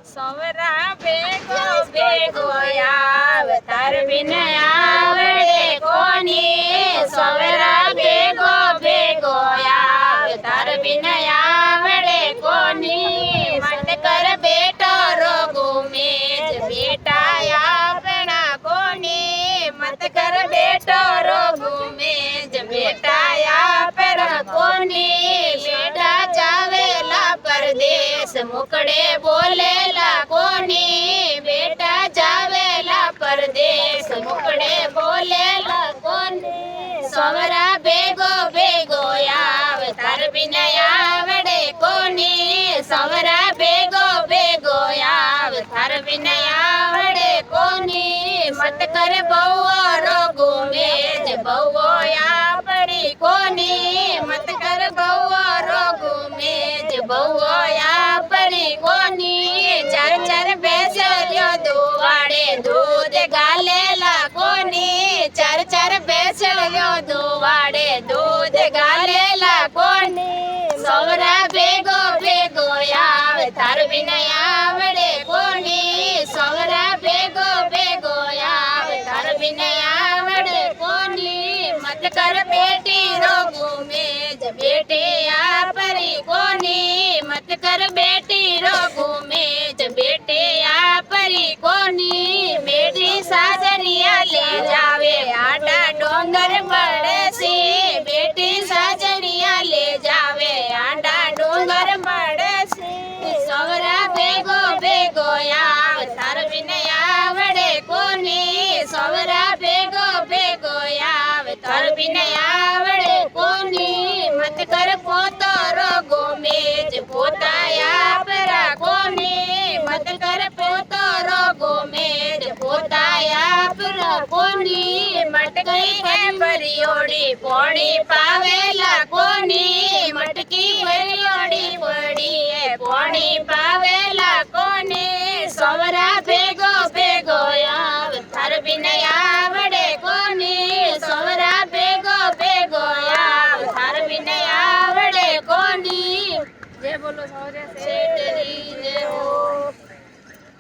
સવરા ભેગો ભેગો આવ તાર બિન આવડે કોની સવરા ભેગો ભેગો આવ તાર બિન આવડે કોની મત કર બેટો રોગો મેજ બેટા આપણા કોની મત કર બેટો રોગો મેજ બેટા આપણા કોની બેટા જાવેલા પરદેશ મુકડે બોલેલા કોની બેટા જાવેલા પરદેશ મુકડે બોલેલા કોની સવરા ભેગો ભેગો આવ તાર બિન આવડે કોની સવરા ભેગો ભેગો આવ તાર બિન આવડે કોની મત કર બહુ રોગો મેજ બહુ આપણી કોની મત કર બહુ રોગો મેજ બહુ આપણી કોની ચાર ચાર બેસલ્યો દુવાડે દૂધ ગાલેલા કોની ચાર ચાર બેસલ્યો દુવાડે દૂધ ગાલેલા કોની સવરા ભેગો ભેગો આવ તાર બિન આવડે કોની સવરા ભેગો ભેગો આવ તાર બિન આવડે કોની મત કર બેટી રોગો મેજ બેટી આપરી કોની મત કર બેટી રોગો મેજ બેટી આપરી કોની બેટી સાજરિયા લે જાવે આડા ડોંગર મળશે બેટી સાજરિયા લે જાવે આડા ડોંગર મળશે સવરા ભેગો ભેગો આવ તાર બિન આવડે કોની સવરા ભેગો ભેગો આવ તાર બિન આવડે કોની મત કર પોતો રોગો મેજ પોતા આપરા કોની મત કર પોતો રોગો મેજ પોતા આપરા કોની મટકી હે ભરિયોડી પોણી પાવેલા કોની મટકી ભરિયોડી પડી હે પોણી પાવેલા કોની સવરા ભેગો ભેગો આવ તાર બિન આવડે કોની સવરા ભેગો ભેગો આવ તાર બિન આવડે કોની જય બોલો સૌર્ય શેઠની